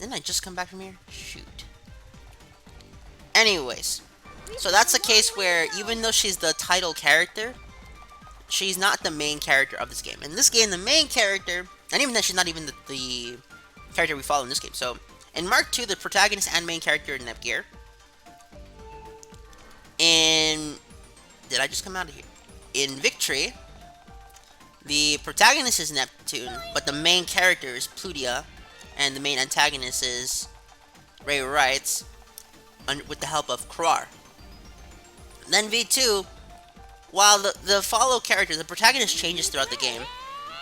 Didn't I just come back from here? Shoot. Anyways, so that's a case where even though she's the title character, she's not the main character of this game. In this game, the main character, and even then, she's not even the character we follow in this game. So, in Mark 2, the protagonist and main character is Nepgear. In... Did I just come out of here? In Victory, the protagonist is Neptune, but the main character is Plutia, and the main antagonist is Ray Wrights, with the help of Krar. Then V2, while the follow character, the protagonist changes throughout the game,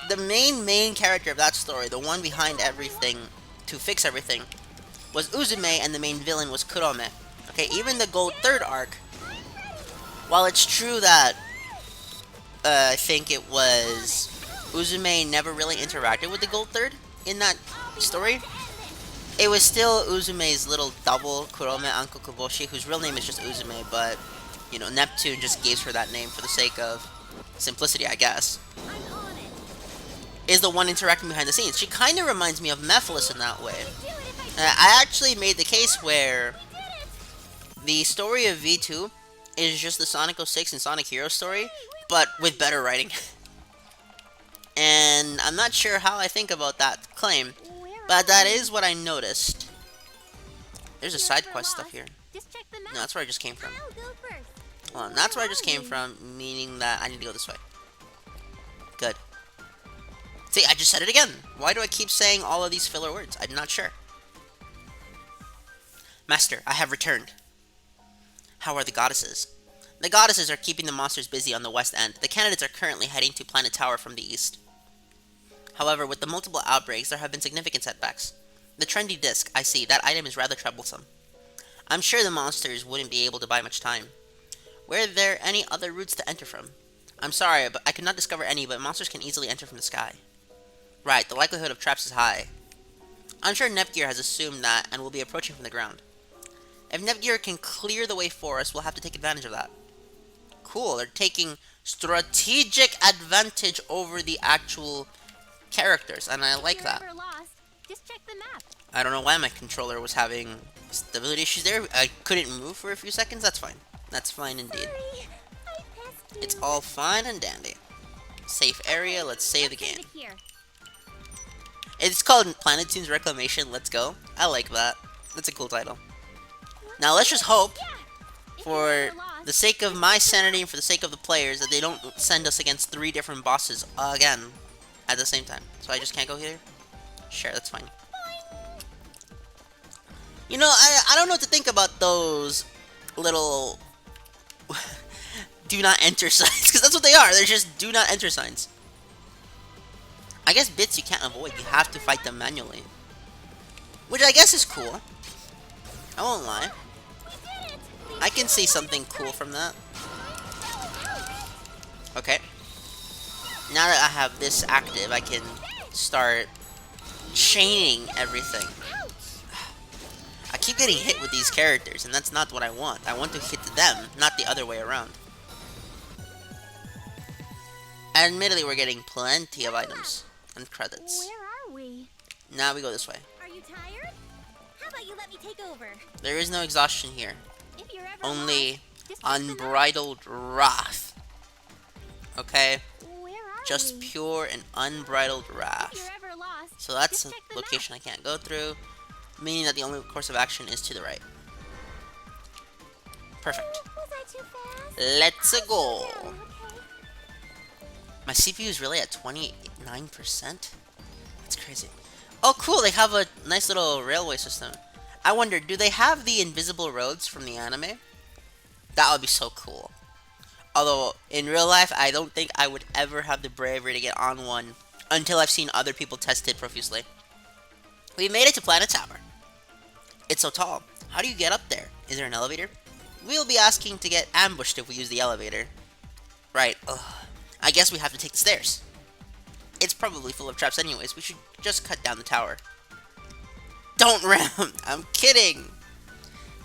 the main character of that story, the one behind everything, to fix everything, was Uzume, and the main villain was Kurome. Okay, even the Gold Third arc, while it's true that I think it was Uzume never really interacted with the Gold Third in that story, it was still Uzume's little double, Kurome Anko Koboshi, whose real name is just Uzume, but, you know, Neptune just gave her that name for the sake of simplicity, I guess, is the one interacting behind the scenes. She kind of reminds me of Mephiles in that way. I actually made the case where the story of V2 is just the Sonic 06 and Sonic Hero story, but with better writing. And I'm not sure how I think about that claim, but that is what I noticed. There's a side quest stuff here. No, that's where I just came from. Hold on, that's where I just came from, meaning that I need to go this way. Good. See, I just said it again. Why do I keep saying all of these filler words? I'm not sure. Master, I have returned. How are the goddesses? The goddesses are keeping the monsters busy on the west end. The candidates are currently heading to Planet Tower from the east. However, with the multiple outbreaks, there have been significant setbacks. The trendy disc, I see, that item is rather troublesome. I'm sure the monsters wouldn't be able to buy much time. Were there any other routes to enter from? I'm sorry, but I could not discover any, but monsters can easily enter from the sky. Right, the likelihood of traps is high. I'm sure Nepgear has assumed that and will be approaching from the ground. If Nepgear can clear the way for us, we'll have to take advantage of that. Cool, they're taking strategic advantage over the actual characters, and I like that. I don't know why my controller was having stability issues there. I couldn't move for a few seconds. That's fine. That's fine indeed. It's all fine and dandy. Safe area, let's save the game. It's called Planetoon's Reclamation, let's go. I like that. That's a cool title. Now let's just hope, for the sake of my sanity and for the sake of the players, that they don't send us against 3 different bosses again at the same time. So I just can't go here? Sure, that's fine. You know, I don't know what to think about those little do not enter signs, because that's what they are. They're just do not enter signs. I guess bits you can't avoid. You have to fight them manually, which I guess is cool. I won't lie. I can see something cool from that. Okay. Now that I have this active, I can start chaining everything. I keep getting hit with these characters, and that's not what I want. I want to hit them, not the other way around. Admittedly, we're getting plenty of items and credits. Where are we? Now we go this way. Are you tired? How about you let me take over? There is no exhaustion here. If you're ever Only lost, unbridled wrath. Okay? Where are Just we? pure and unbridled If wrath. you're ever lost, So that's a just check the location I can't go through, meaning that the only course of action is to the right. Perfect. Was I too fast? Let's go. Okay. My CPU is really at 29%? That's crazy. Oh, cool, they have a nice little railway system. I wonder, do they have the invisible roads from the anime? That would be so cool. Although, in real life, I don't think I would ever have the bravery to get on one until I've seen other people test it profusely. We made it to Planet Tower. It's so tall. How do you get up there? Is there an elevator? We'll be asking to get ambushed if we use the elevator. Right, ugh. I guess we have to take the stairs. It's probably full of traps anyways. We should just cut down the tower. Don't ram! I'm kidding!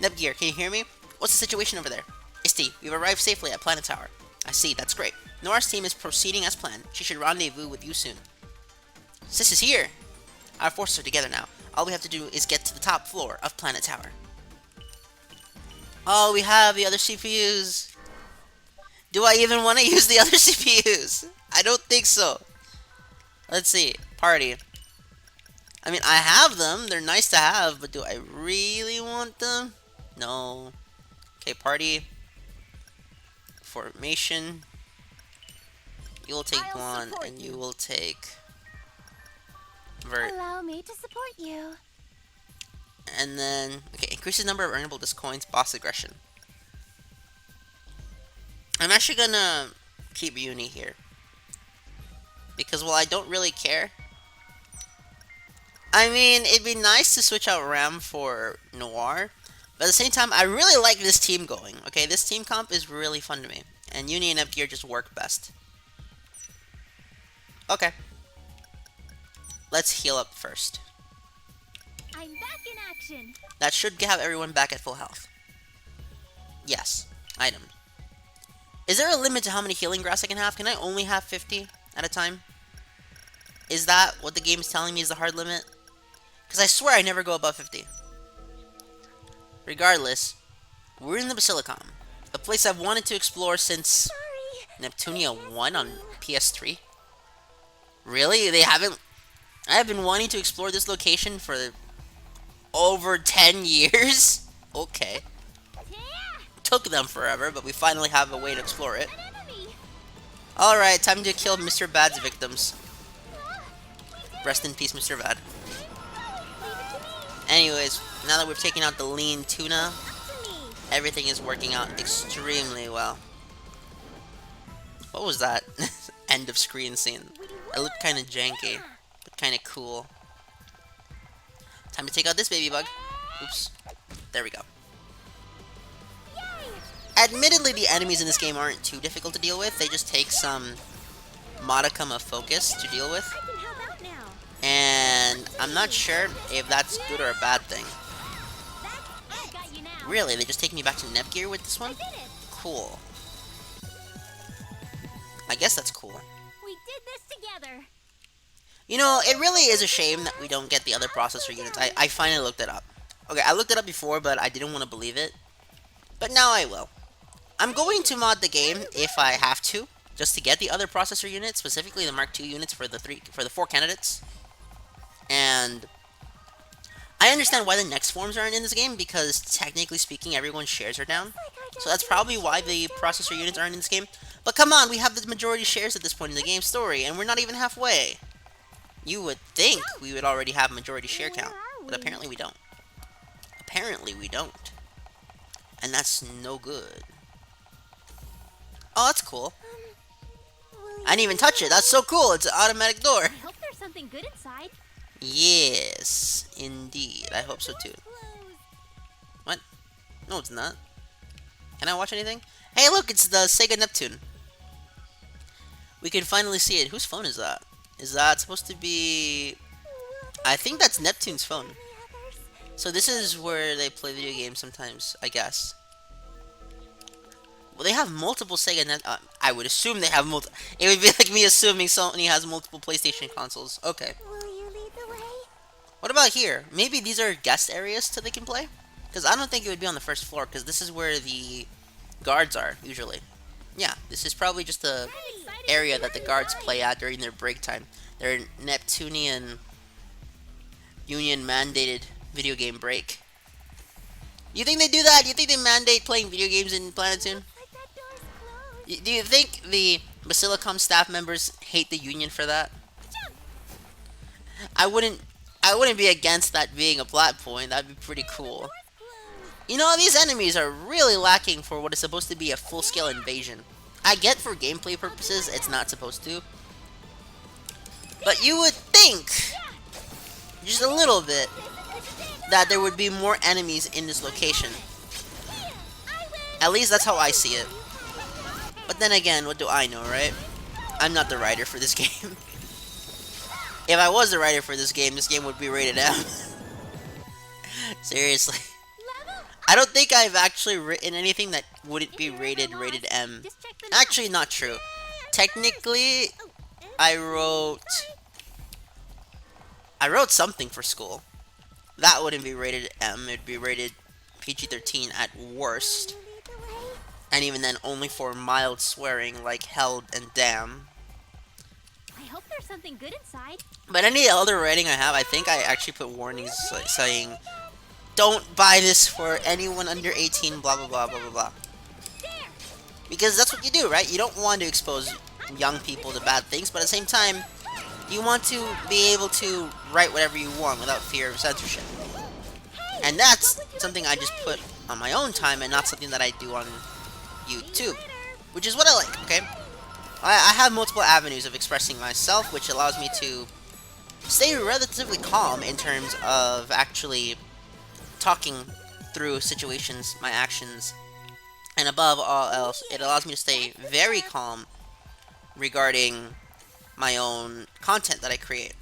Nepgear, can you hear me? What's the situation over there? Isti, we've arrived safely at Planet Tower. I see, that's great. Nora's team is proceeding as planned. She should rendezvous with you soon. Sis is here! Our forces are together now. All we have to do is get to the top floor of Planet Tower. Oh, we have the other CPUs. Do I even want to use the other CPUs? I don't think so. Let's see. Party. I mean, I have them. They're nice to have, but do I really want them? No. Okay, party. Formation. You will take blonde, and you will take vert. Allow me to support you. And then, okay, increases number of earnable disc coins, boss aggression. I'm actually gonna keep Uni here. Because while I don't really care, I mean, it'd be nice to switch out Ram for Noir. But at the same time, I really like this team going. Okay, this team comp is really fun to me. And Uni and F-Gear just work best. Okay. Let's heal up first. I'm back in action. That should have everyone back at full health. Yes. Items. Is there a limit to how many healing grass I can have? Can I only have 50 at a time? Is that what the game is telling me is the hard limit? Because I swear I never go above 50. Regardless, we're in the Basilicom. A place I've wanted to explore since Sorry. Neptunia 1 on PS3. Really? They haven't... I have been wanting to explore this location for over 10 years? Okay. Yeah. Took them forever, but we finally have a way to explore it. An enemy. Alright, time to kill Mr. Bad's victims. Ah, we did Rest in peace, Mr. Bad. it. Leave it to me. Anyways, now that we've taken out the lean tuna, Up to me. everything is working out extremely well. What was that? End of screen scene. It looked kind of janky, but kind of cool. Time to take out this baby bug. Oops. There we go. Yay. Admittedly, the enemies in this game aren't too difficult to deal with. They just take some modicum of focus to deal with. I can help out now. And I'm not sure if that's good or a bad thing. I got you now. Really, they just take me back to Nepgear with this I one? did it. Cool. I guess that's cool. We did this together. You know, it really is a shame that we don't get the other processor units. I finally looked it up. Okay, I looked it up before, but I didn't want to believe it. But now I will. I'm going to mod the game if I have to, just to get the other processor units, specifically the Mark II units for the four candidates. And I understand why the next forms aren't in this game, because technically speaking, everyone's shares are down. So that's probably why the processor units aren't in this game. But come on, we have the majority shares at this point in the game story, and we're not even halfway. You would think we would already have majority share count, but apparently we don't. Apparently we don't. And that's no good. Oh, that's cool. I didn't even touch it. That's so cool. It's an automatic door. I hope there's something good inside. Yes, indeed. I hope so too. What? No, it's not. Can I watch anything? Hey, look, it's the Sega Neptune. We can finally see it. Whose phone is that? Is that supposed to be... I think that's Neptune's phone. So this is where they play video games sometimes, I guess. Well, they have multiple Sega Net... I would assume they have multiple... It would be like me assuming Sony has multiple PlayStation consoles. Okay. Will you lead the way? What about here? Maybe these are guest areas so they can play? Because I don't think it would be on the first floor, because this is where the guards are, usually. Yeah, this is probably just the area that the guards play at during their break time. Their Neptunian Union mandated video game break. You think they do that? Do you think they mandate playing video games in Planetoon? Like that door's closed. Do you think the Basilicom staff members hate the Union for that? I wouldn't be against that being a plot point. That'd be pretty cool. You know, these enemies are really lacking for what is supposed to be a full-scale invasion. I get for gameplay purposes it's not supposed to. But you would think, just a little bit, that there would be more enemies in this location. At least that's how I see it. But then again, what do I know, right? I'm not the writer for this game. If I was the writer for this game would be rated M. Seriously. I don't think I've actually written anything that wouldn't be rated M. Actually, not true. Technically, I wrote I wrote something for school. That wouldn't be rated M. It'd be rated PG-13 at Will worst. you lead the way? And even then, only for mild swearing like hell and damn. I hope there's something good inside. But any other rating I have, I think I actually put warnings like saying, don't buy this for anyone under 18, blah blah blah blah blah blah. There! Because that's what you do, right? You don't want to expose young people to bad things, but at the same time, you want to be able to write whatever you want without fear of censorship. And that's something I just put on my own time and not something that I do on YouTube. Which is what I like, okay? I have multiple avenues of expressing myself, which allows me to stay relatively calm in terms of actually talking through situations, my actions, and above all else, it allows me to stay very calm regarding my own content that I create.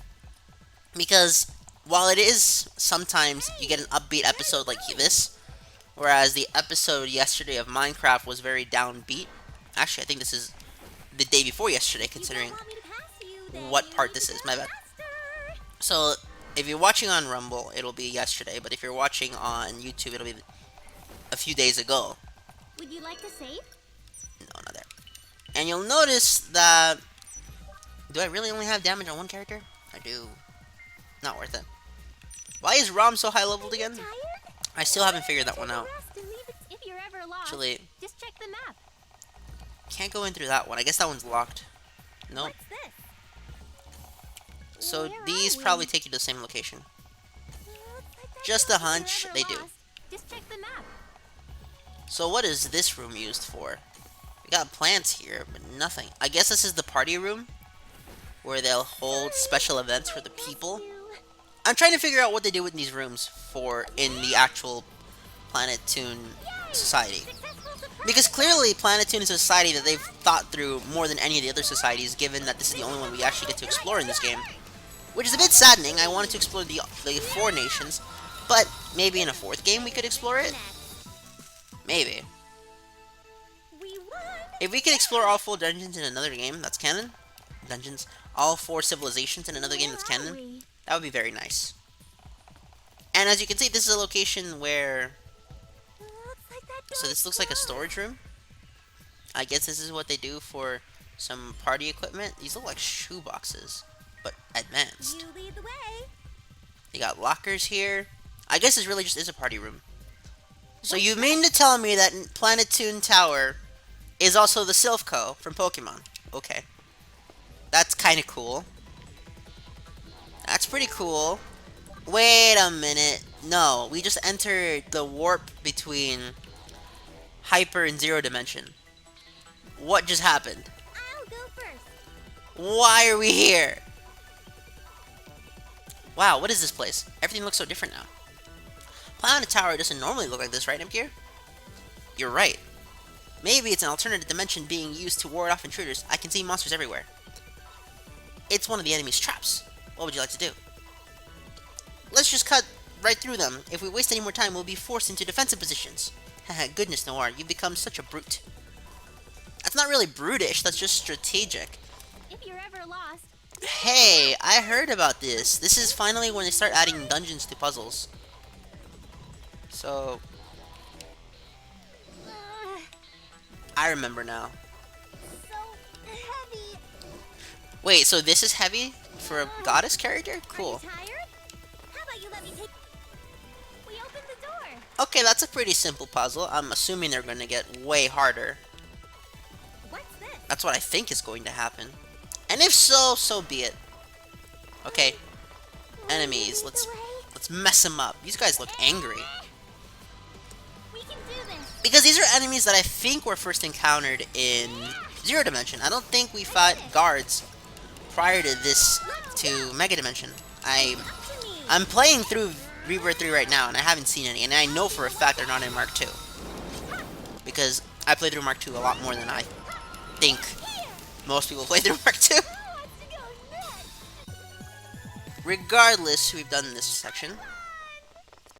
Because while it is sometimes you get an upbeat episode like this, whereas the episode yesterday of Minecraft was very downbeat. Actually, I think this is the day before yesterday, considering what part this is. My bad. So, if you're watching on Rumble, it'll be yesterday, but if you're watching on YouTube, it'll be a few days ago. Would you like to save? No, not there. And you'll notice that... Do I really only have damage on one character? I do. Not worth it. Why is Rom so high leveled again? Tired? I still haven't figured that one out. Rest and leave it if you're ever lost. Actually, Just check the map. can't go in through that one. I guess that one's locked. Nope. What's this? So Where are these we? probably take you to the same location. Looks like that Just goes a if you're hunch, ever they do. lost. Just check the map. So what is this room used for? We got plants here, but nothing. I guess this is the party room, where they'll hold special events for the people. I'm trying to figure out what they do with these rooms for in the actual Planet Toon society. Because clearly Planet Toon is a society that they've thought through more than any of the other societies, given that this is the only one we actually get to explore in this game. Which is a bit saddening. I wanted to explore the 4 nations, but maybe in a 4th game we could explore it? Maybe. We won. If we could explore all 4 dungeons in another game that's canon, all 4 civilizations in another game that's Where are canon, we? that would be very nice. And as you can see, this is a location where... Looks like that So this looks like a storage room. I guess this is what they do for some party equipment. These look like shoe boxes, but advanced. You lead the way. You got lockers here. I guess this really just is a party room. So you mean to tell me that Planet Toon Tower is also the Silphco from Pokemon? Okay. That's kind of cool. That's pretty cool. Wait a minute. No, we just entered the warp between Hyper and Zero Dimension. What just happened? I'll go first. Why are we here? Wow, what is this place? Everything looks so different now. Planet Tower doesn't normally look like this, right, Empire? You're right. Maybe it's an alternative dimension being used to ward off intruders. I can see monsters everywhere. It's one of the enemy's traps. What would you like to do? Let's just cut right through them. If we waste any more time, we'll be forced into defensive positions. Haha, goodness, Noir, you've become such a brute. That's not really brutish, that's just strategic. If you're ever lost. Hey, I heard about this. This is finally when they start adding dungeons to puzzles. So, Uh, I remember now. so heavy. Wait, so this is heavy for a goddess character? Cool. Are you tired? How about you let me take... We opened the door. Okay, that's a pretty simple puzzle. I'm assuming they're going to get way harder. What's this? That's what I think is going to happen. And if so, so be it. Okay, Will enemies. you lead Let's the way? mess them up. These guys look angry. We can do this. Because these are enemies that I think were first encountered in Zero Dimension. I don't think we fought guards prior to this to Megadimension. Up to me. I'm playing through Rebirth 3 right now, and I haven't seen any, and I know for a fact they're not in Mark 2. Because I played through Mark 2 a lot more than I think most people play through Mark 2. Who wants to go next? Regardless, we've done this section.